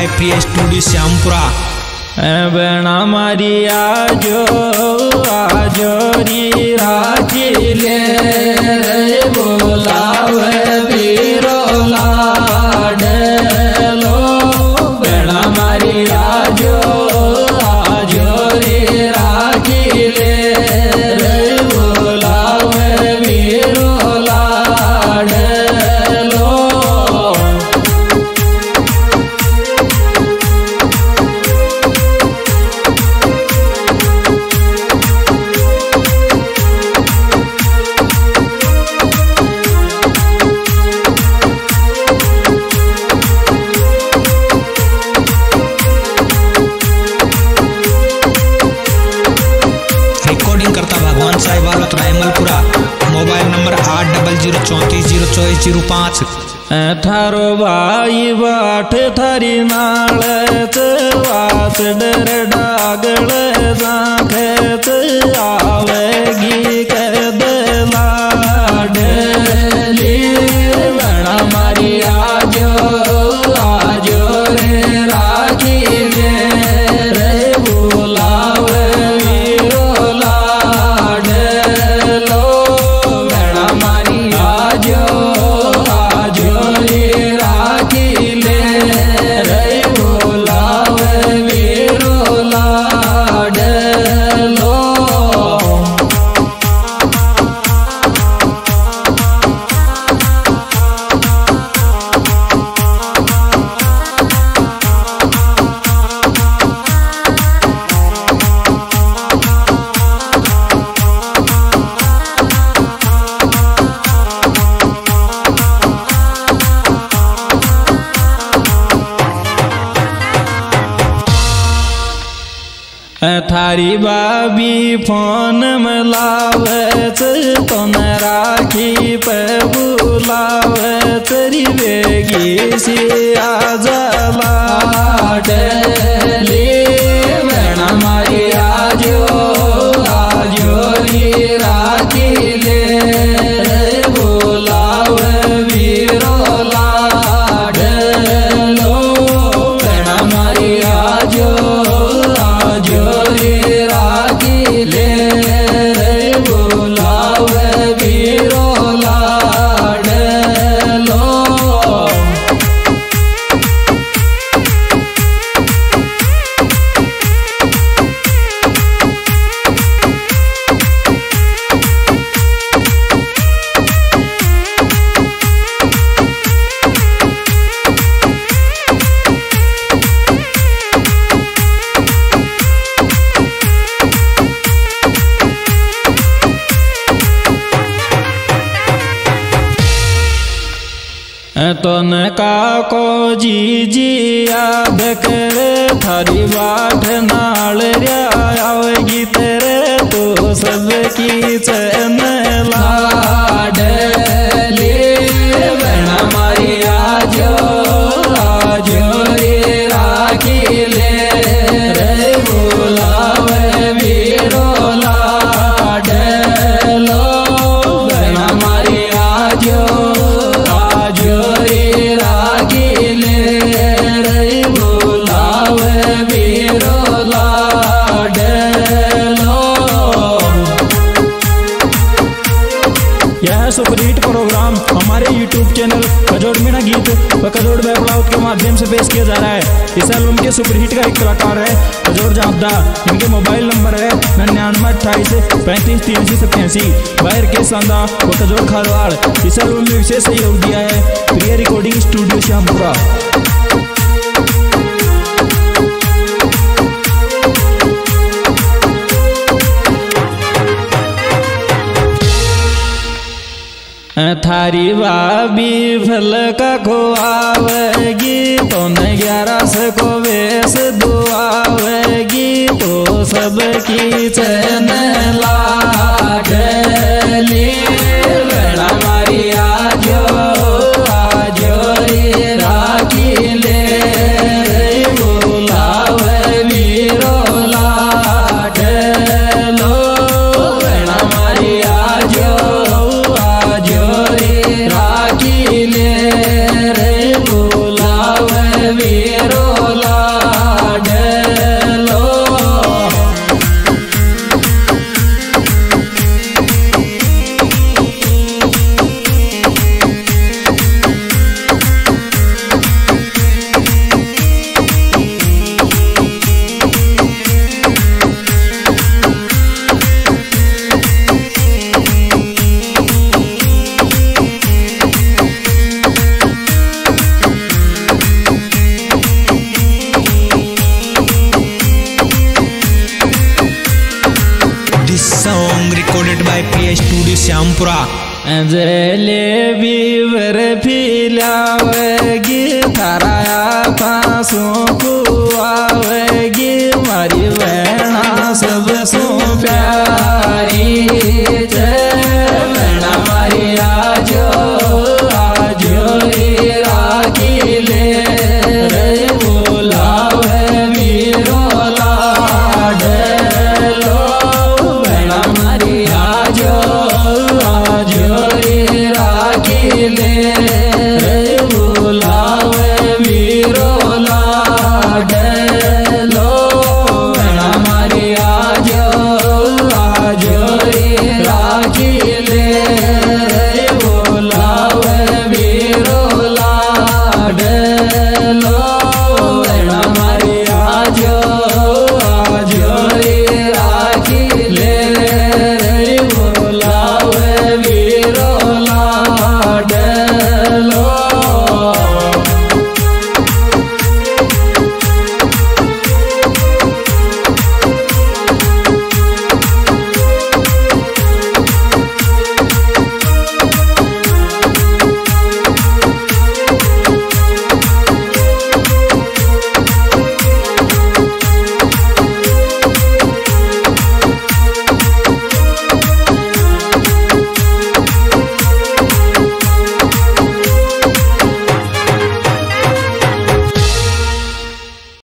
My प्रिय studio Shyampura. बेणा मारी आजो आजो री राखी ले बोलावे वीरो लाडलो। बेणा मारी आजो आजो री राखी ले बोलावे वीरो लाडलो। रिकॉर्डिंग करता भगवान साहिब वालत रायमलपुरा। Mobile number 8034344005। थारो भाई बाट थारी नालत वात डर डागल जाखत आवेगी कदलाडली। बेणा मारी आजो आजो रे राखी ले बोलावे वीरो लाडलो। बेणा मारी आजो आजो रे राखी ले बोलावे वीरो लाडलो। थारी बाबी फोन मिलावत तो न राखी पे बुलावत री बेगी सी आजला डली। बेणा मारी आजो आजो री राखी ले बोलावे वीरो लाडलो। बेणा मारी आजो आजो रे राखी ले बोलावे वीरो लाडलो। तोन काको जी जी याद करे थारी बाट नाल आवेगी तेरे तो सबकी चैन लाडली। बेणा मारी आजो आजो रे राखी ले बोलावे वीरो लाडलो। बेणा मारी आजो आजो रे राखी ले बोलावे वीरो लाडलो। यह सुपरहिट प्रोग्राम हमारे YouTube चैनल कजोड़ मीणा गीत व कजोड़ बैबलाउत के माध्यम से पेश किया जा रहा है। इस एल्बम के सुपरहिट का एक कलाकार है कजोड़ जामदा। इनके मोबाइल नंबर है 9928353387। बाहर के सांदा व कजोड़ खारवाड़। इस एल्बम में विशेष सहयोग दिया है प्रिय रिकॉर्डिंग स्टूडियो श्यामपुरा। थारी बाबी फल का खुआवेगी तो न 11 से को वेश दुआवेगी तो सबकी चैन लाडली। बेणा मारी आजो आजो रे राखी ले बोलावे वीरो लाडलो। बेणा मारी आजो आजो रे राखी ले बोलावे वीरो song recorded by P studio Shyampura. Jalebi barfi लावेगी थराया फांसों को